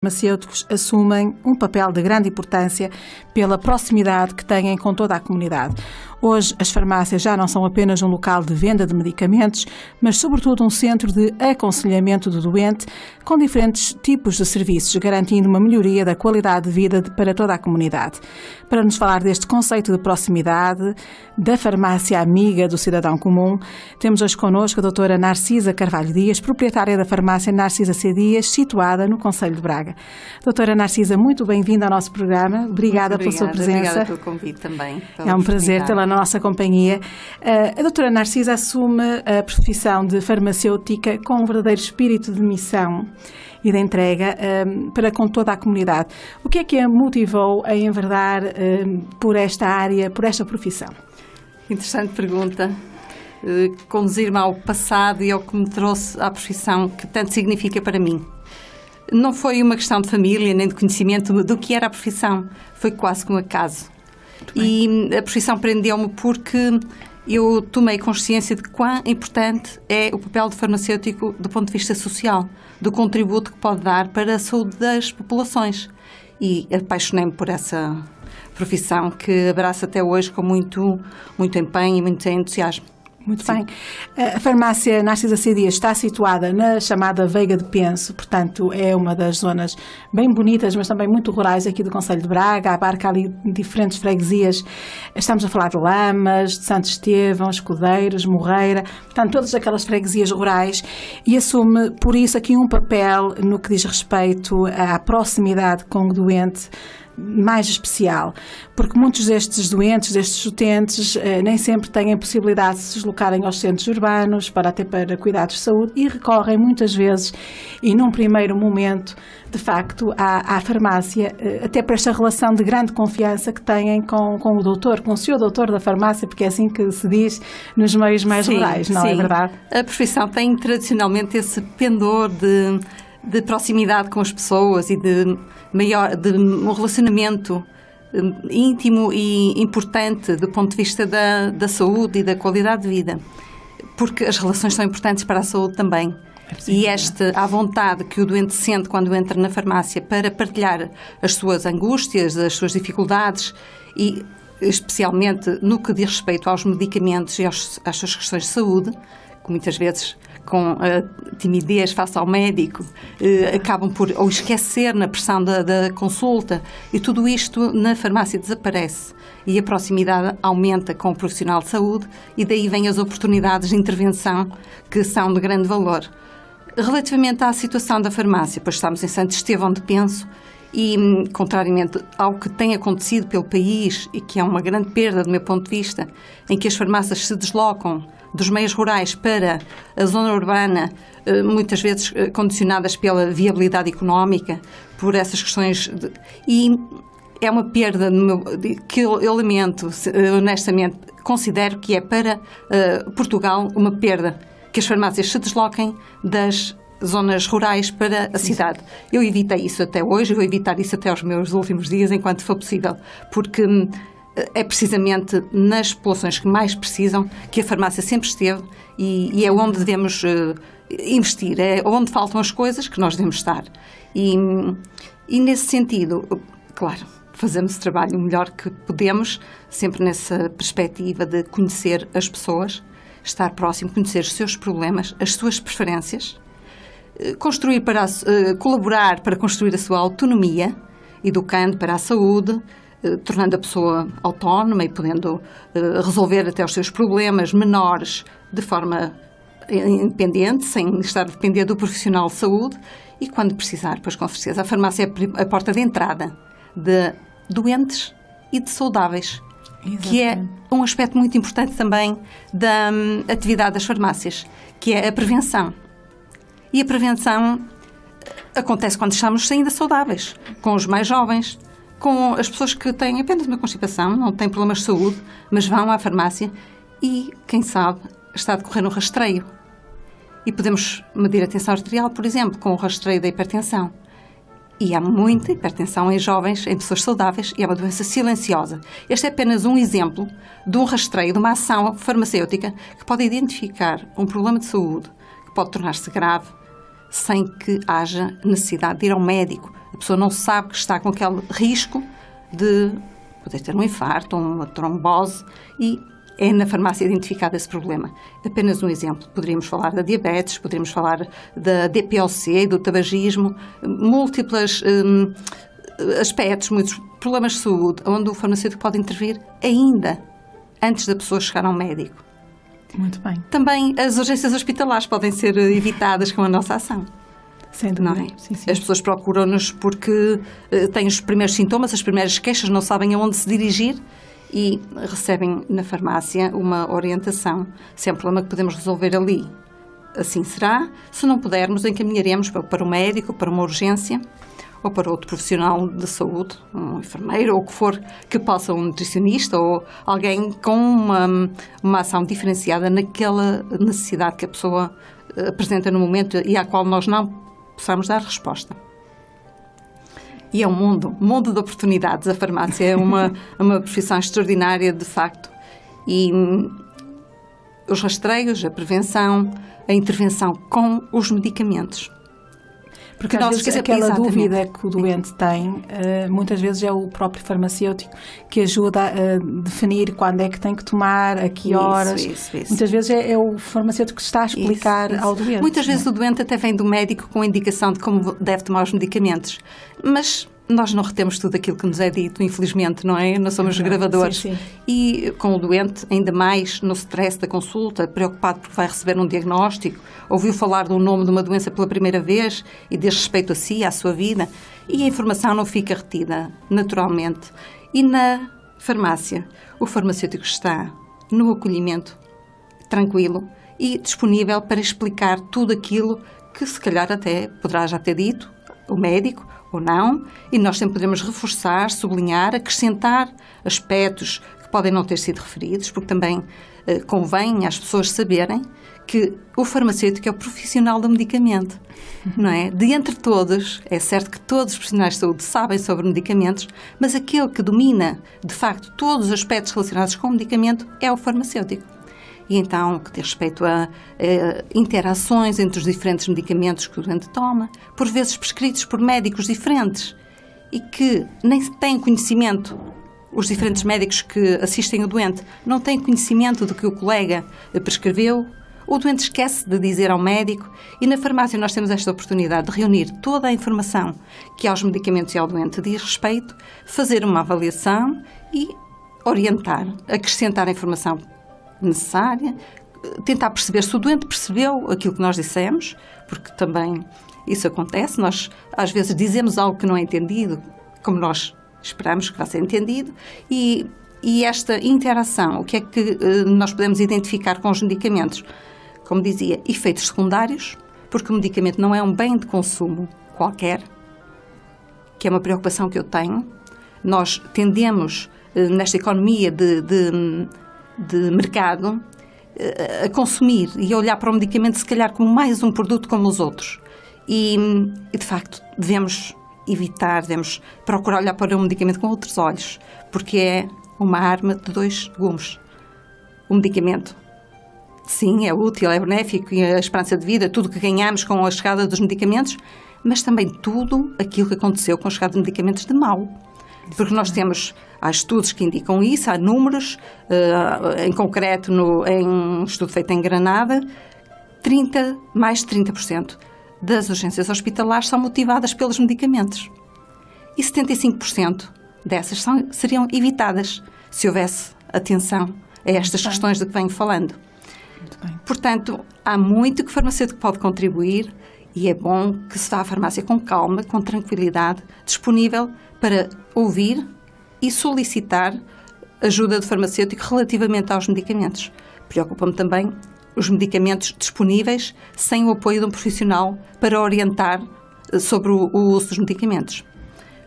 farmacêuticos assumem um papel de grande importância pela proximidade que têm com toda a comunidade. Hoje, as farmácias já não são apenas um local de venda de medicamentos, mas sobretudo um centro de aconselhamento do doente com diferentes tipos de serviços, garantindo uma melhoria da qualidade de vida para toda a comunidade. Para nos falar deste conceito de proximidade, da farmácia amiga do cidadão comum, temos hoje connosco a doutora Narcisa Carvalho Dias, proprietária da farmácia Narcisa C. Dias, situada no Concelho de Braga. Doutora Narcisa, muito bem-vinda ao nosso programa. Obrigada pela sua presença. Obrigada pelo convite também. É um prazer tê-la na nossa companhia. A doutora Narcisa assume a profissão de farmacêutica com um verdadeiro espírito de missão e de entrega para com toda a comunidade. O que é que a motivou a enverdar por esta área, por esta profissão? Interessante pergunta. Conduzir-me ao passado e ao que me trouxe à profissão que tanto significa para mim. Não foi uma questão de família nem de conhecimento do que era a profissão, foi quase que um acaso. E a profissão prendeu-me porque eu tomei consciência de quão importante é o papel do farmacêutico do ponto de vista social, do contributo que pode dar para a saúde das populações. E apaixonei-me por essa profissão que abraço até hoje com muito empenho e muito entusiasmo. Muito bem. A farmácia Narcisa C. Dias está situada na chamada Veiga de Penso, portanto é uma das zonas bem bonitas, mas também muito rurais aqui do Concelho de Braga, abarca ali diferentes freguesias. Estamos a falar de Lamas, de Santo Estevão, Escudeiros, Morreira, portanto todas aquelas freguesias rurais, e assume por isso aqui um papel no que diz respeito à proximidade com o doente mais especial, porque muitos destes doentes, destes utentes, nem sempre têm a possibilidade de se deslocarem aos centros urbanos para cuidados de saúde e recorrem muitas vezes e num primeiro momento, de facto, à farmácia, até por esta relação de grande confiança que têm com o doutor, com o senhor doutor da farmácia, porque é assim que se diz nos meios mais rurais, não é verdade? A profissão tem tradicionalmente esse pendor de proximidade com as pessoas e de um relacionamento íntimo e importante do ponto de vista da saúde e da qualidade de vida, porque as relações são importantes para a saúde também. E à vontade que o doente sente quando entra na farmácia para partilhar as suas angústias, as suas dificuldades e especialmente no que diz respeito aos medicamentos e às suas questões de saúde, que muitas vezes com a timidez face ao médico, acabam por ou esquecer na pressão da consulta, e tudo isto na farmácia desaparece e a proximidade aumenta com o profissional de saúde e daí vêm as oportunidades de intervenção que são de grande valor. Relativamente à situação da farmácia, pois estamos em Santo Estevão de Penso e, contrariamente ao que tem acontecido pelo país e que é uma grande perda do meu ponto de vista, em que as farmácias se deslocam dos meios rurais para a zona urbana, muitas vezes condicionadas pela viabilidade económica, por essas questões. E é uma perda que eu lamento, honestamente, considero que é para Portugal uma perda, que as farmácias se desloquem das zonas rurais para a cidade. Eu evitei isso até hoje, vou evitar isso até aos meus últimos dias, enquanto for possível, porque é precisamente nas populações que mais precisam que a farmácia sempre esteve e é onde devemos investir, é onde faltam as coisas que nós devemos estar. E nesse sentido, claro, fazemos o trabalho o melhor que podemos, sempre nessa perspectiva de conhecer as pessoas, estar próximo, conhecer os seus problemas, as suas preferências, colaborar para construir a sua autonomia, educando para a saúde, tornando a pessoa autónoma e podendo resolver até os seus problemas menores de forma independente, sem estar dependente do profissional de saúde, e quando precisar, pois com certeza, a farmácia é a porta de entrada de doentes e de saudáveis. Exatamente. Que é um aspecto muito importante também da atividade das farmácias, que é a prevenção. E a prevenção acontece quando estamos ainda saudáveis, com os mais jovens, com as pessoas que têm apenas uma constipação, não têm problemas de saúde, mas vão à farmácia e, quem sabe, está a decorrer um rastreio. E podemos medir a tensão arterial, por exemplo, com o rastreio da hipertensão. E há muita hipertensão em jovens, em pessoas saudáveis, e é uma doença silenciosa. Este é apenas um exemplo de um rastreio, de uma ação farmacêutica que pode identificar um problema de saúde, que pode tornar-se grave, sem que haja necessidade de ir ao médico, A pessoa não sabe que está com aquele risco de poder ter um infarto ou uma trombose e é na farmácia identificado esse problema. Apenas um exemplo. Poderíamos falar da diabetes, poderíamos falar da DPOC e do tabagismo, múltiplos aspectos, muitos problemas de saúde, onde o farmacêutico pode intervir ainda antes da pessoa chegar ao médico. Muito bem. Também as urgências hospitalares podem ser evitadas com a nossa ação. Sem dúvida. Não é? Sim, sim. As pessoas procuram-nos porque têm os primeiros sintomas, as primeiras queixas, não sabem aonde se dirigir e recebem na farmácia uma orientação. Se é um problema que podemos resolver ali, assim será. Se não pudermos, encaminharemos para o médico, para uma urgência ou para outro profissional de saúde, um enfermeiro ou o que for, que possa, um nutricionista ou alguém com uma ação diferenciada naquela necessidade que a pessoa apresenta no momento e à qual nós não possamos dar resposta. E é um mundo de oportunidades. A farmácia é uma profissão extraordinária, de facto. E os rastreios, a prevenção, a intervenção com os medicamentos. Porque às vezes aquela dúvida que o doente tem, muitas vezes é o próprio farmacêutico que ajuda a definir quando é que tem que tomar, a que horas. Isso. Muitas vezes é o farmacêutico que está a explicar ao doente. Muitas vezes o doente até vem do médico com a indicação de como deve tomar os medicamentos. Mas nós não retemos tudo aquilo que nos é dito, infelizmente, não é? Nós somos gravadores. Sim. E com o doente, ainda mais no stress da consulta, preocupado porque vai receber um diagnóstico, ouviu falar do nome de uma doença pela primeira vez e diz respeito a si, à sua vida, e a informação não fica retida naturalmente. E na farmácia, o farmacêutico está no acolhimento, tranquilo e disponível para explicar tudo aquilo que se calhar até poderá já ter dito o médico, ou não, e nós sempre podemos reforçar, sublinhar, acrescentar aspectos que podem não ter sido referidos, porque também convém às pessoas saberem que o farmacêutico é o profissional do medicamento, não é? De entre todos, é certo que todos os profissionais de saúde sabem sobre medicamentos, mas aquele que domina, de facto, todos os aspectos relacionados com o medicamento é o farmacêutico. E então, que diz respeito a interações entre os diferentes medicamentos que o doente toma, por vezes prescritos por médicos diferentes e que nem têm conhecimento, os diferentes médicos que assistem o doente, não têm conhecimento do que o colega prescreveu, o doente esquece de dizer ao médico e na farmácia nós temos esta oportunidade de reunir toda a informação que aos medicamentos e ao doente diz respeito, fazer uma avaliação e orientar, acrescentar a informação necessária, tentar perceber se o doente percebeu aquilo que nós dissemos, porque também isso acontece, nós às vezes dizemos algo que não é entendido, como nós esperamos que vá ser entendido, e esta interação, o que é que nós podemos identificar com os medicamentos? Como dizia, efeitos secundários, porque o medicamento não é um bem de consumo qualquer, que é uma preocupação que eu tenho. Nós tendemos, nesta economia de mercado, a consumir e a olhar para o medicamento se calhar como mais um produto como os outros. E de facto, devemos evitar, devemos procurar olhar para o medicamento com outros olhos, porque é uma arma de dois gumes. O medicamento, sim, é útil, é benéfico e a esperança de vida, tudo que ganhamos com a chegada dos medicamentos, mas também tudo aquilo que aconteceu com a chegada de medicamentos de mau. Porque nós temos, há estudos que indicam isso, há números, em concreto, em um estudo feito em Granada, mais de 30% das urgências hospitalares são motivadas pelos medicamentos. E 75% dessas seriam evitadas se houvesse atenção a estas questões de que venho falando. Muito bem. Portanto, há muito que o farmacêutico pode contribuir e é bom que se vá à farmácia com calma, com tranquilidade, disponível para ouvir e solicitar ajuda do farmacêutico relativamente aos medicamentos. Preocupa-me também os medicamentos disponíveis sem o apoio de um profissional para orientar sobre o uso dos medicamentos.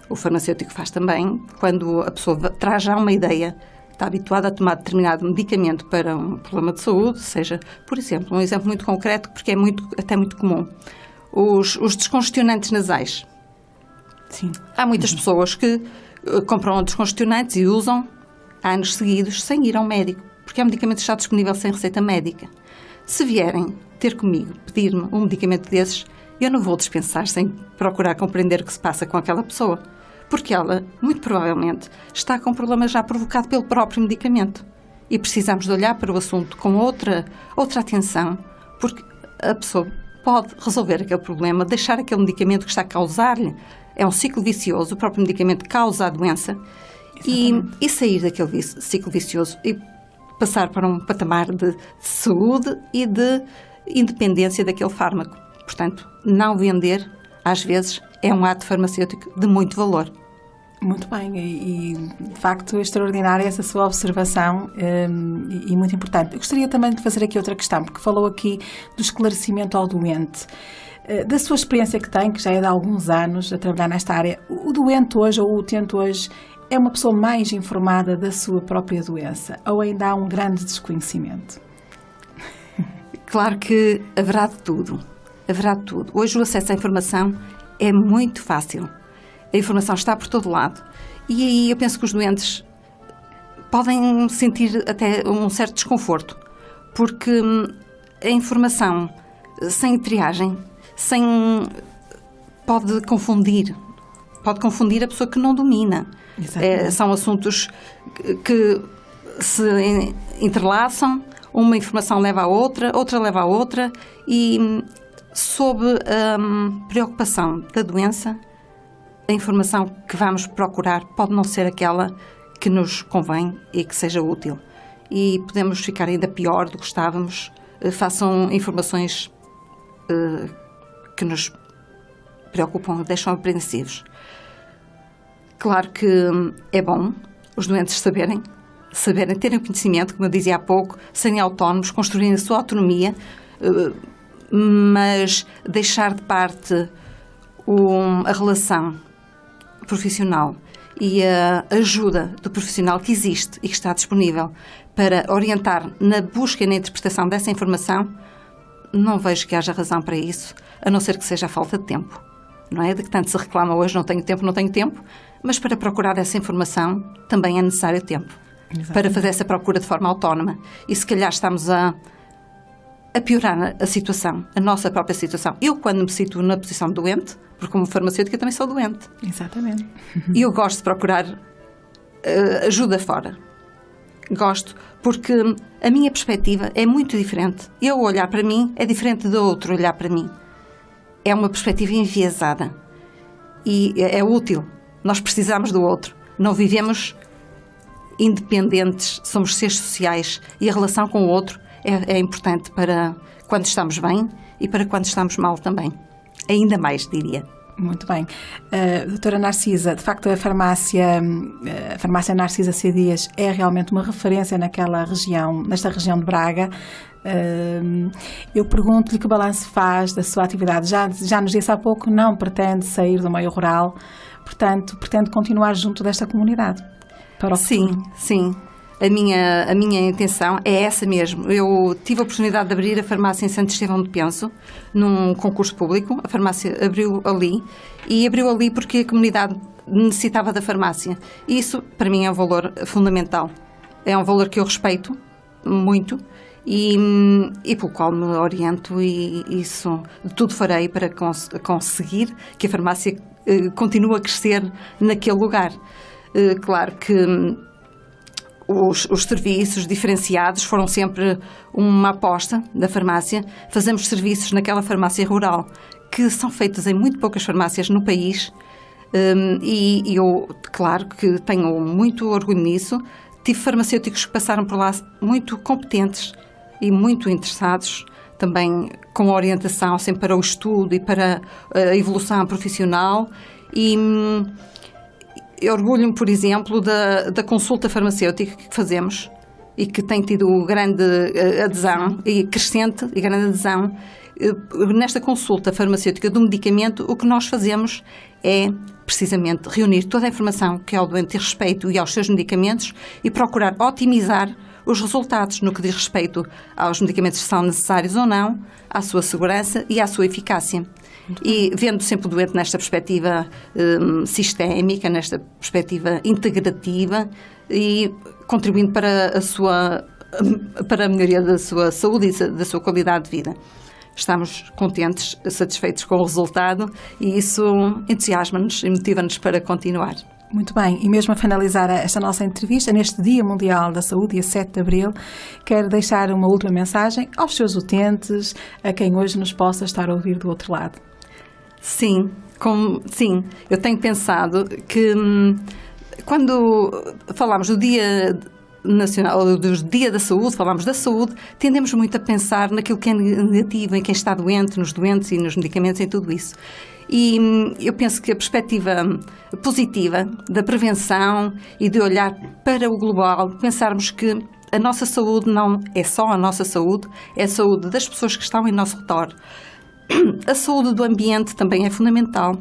O farmacêutico faz também quando a pessoa traz já uma ideia, está habituada a tomar determinado medicamento para um problema de saúde, seja, por exemplo, um exemplo muito concreto, porque é até muito comum, os descongestionantes nasais. Sim. Há muitas pessoas que compram descongestionantes e usam anos seguidos sem ir ao médico, porque é um medicamento que está disponível sem receita médica. Se vierem ter comigo, pedir-me um medicamento desses, eu não vou dispensar sem procurar compreender o que se passa com aquela pessoa, porque ela, muito provavelmente, está com um problema já provocado pelo próprio medicamento. E precisamos de olhar para o assunto com outra atenção, porque a pessoa pode resolver aquele problema, deixar aquele medicamento que está a causar-lhe. É um ciclo vicioso, o próprio medicamento causa a doença, e sair daquele ciclo vicioso e passar para um patamar de saúde e de independência daquele fármaco. Portanto, não vender, às vezes, é um ato farmacêutico de muito valor. Muito bem, e de facto extraordinária essa sua observação e muito importante. Eu gostaria também de fazer aqui outra questão, porque falou aqui do esclarecimento ao doente. Da sua experiência que tem, que já é de alguns anos a trabalhar nesta área, o doente hoje, ou o utente hoje, é uma pessoa mais informada da sua própria doença, ou ainda há um grande desconhecimento? Claro que haverá de tudo. Haverá de tudo. Hoje o acesso à informação é muito fácil. A informação está por todo lado. E aí eu penso que os doentes podem sentir até um certo desconforto, porque a informação sem triagem, pode confundir a pessoa que não domina. São assuntos que se entrelaçam, uma informação leva à outra, outra leva à outra, e sob a preocupação da doença, a informação que vamos procurar pode não ser aquela que nos convém e que seja útil. E podemos ficar ainda pior do que estávamos. Façam informações que nos preocupam, deixam apreensivos. Claro que é bom os doentes saberem, terem conhecimento, como eu dizia há pouco, serem autónomos, construírem a sua autonomia, mas deixar de parte a relação profissional e a ajuda do profissional que existe e que está disponível para orientar na busca e na interpretação dessa informação, não vejo que haja razão para isso, a não ser que seja a falta de tempo. Não é? De que tanto se reclama hoje, não tenho tempo, mas para procurar essa informação também é necessário tempo. Exatamente. Para fazer essa procura de forma autónoma. E se calhar estamos a piorar a situação, a nossa própria situação. Eu, quando me situo na posição de doente, porque como farmacêutica também sou doente. Exatamente. E eu gosto de procurar ajuda fora. Gosto, porque a minha perspectiva é muito diferente. Eu olhar para mim é diferente do outro olhar para mim. É uma perspectiva enviesada. E é útil. Nós precisamos do outro. Não vivemos independentes, somos seres sociais. E a relação com o outro é importante para quando estamos bem e para quando estamos mal também. Ainda mais, diria. Muito bem. Doutora Narcisa, de facto a farmácia Narcisa C. Dias é realmente uma referência nesta região de Braga. Eu pergunto-lhe que balanço faz da sua atividade. Já nos disse há pouco, não pretende sair do meio rural, portanto, pretende continuar junto desta comunidade. Para o futuro. Sim. A minha intenção é essa mesmo. Eu tive a oportunidade de abrir a farmácia em Santo Estevão de Penso, num concurso público. A farmácia abriu ali porque a comunidade necessitava da farmácia. E isso, para mim, é um valor fundamental. É um valor que eu respeito muito e pelo qual me oriento, e isso de tudo farei para conseguir que a farmácia continue a crescer naquele lugar. Claro que os serviços diferenciados foram sempre uma aposta da farmácia. Fazemos serviços naquela farmácia rural que são feitos em muito poucas farmácias no país, e eu, claro, que tenho muito orgulho nisso. Tive farmacêuticos que passaram por lá muito competentes e muito interessados, também com orientação sempre para o estudo e para a evolução profissional. E eu orgulho-me, por exemplo, da consulta farmacêutica que fazemos e que tem tido grande adesão e crescente e grande adesão. Nesta consulta farmacêutica do medicamento, o que nós fazemos é precisamente reunir toda a informação que ao doente diz respeito e aos seus medicamentos e procurar otimizar os resultados no que diz respeito aos medicamentos que são necessários ou não, à sua segurança e à sua eficácia. E vendo sempre o doente nesta perspectiva sistémica, nesta perspectiva integrativa e contribuindo para a melhoria da sua saúde e da sua qualidade de vida. estamos contentes, satisfeitos com o resultado e isso entusiasma-nos e motiva-nos para continuar. Muito bem, e mesmo a finalizar esta nossa entrevista, neste Dia Mundial da Saúde, dia 7 de Abril, quero deixar uma última mensagem aos seus utentes, a quem hoje nos possa estar a ouvir do outro lado. Sim, eu tenho pensado que quando falamos do Dia Nacional, ou do Dia da Saúde, falamos da saúde, tendemos muito a pensar naquilo que é negativo, em quem está doente, nos doentes e nos medicamentos, em tudo isso. E eu penso que a perspectiva positiva da prevenção e de olhar para o global, pensarmos que a nossa saúde não é só a nossa saúde, é a saúde das pessoas que estão em nosso redor. A saúde do ambiente também é fundamental.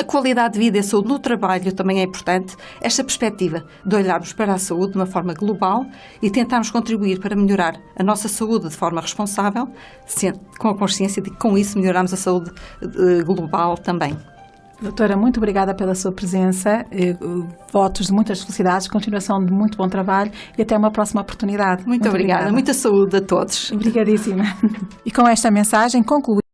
A qualidade de vida e a saúde no trabalho também é importante. Esta perspectiva de olharmos para a saúde de uma forma global e tentarmos contribuir para melhorar a nossa saúde de forma responsável, com a consciência de que com isso melhoramos a saúde global também. Doutora, muito obrigada pela sua presença, votos de muitas felicidades, continuação de muito bom trabalho e até uma próxima oportunidade. Muito obrigada, muita saúde a todos. Obrigadíssima. E com esta mensagem concluímos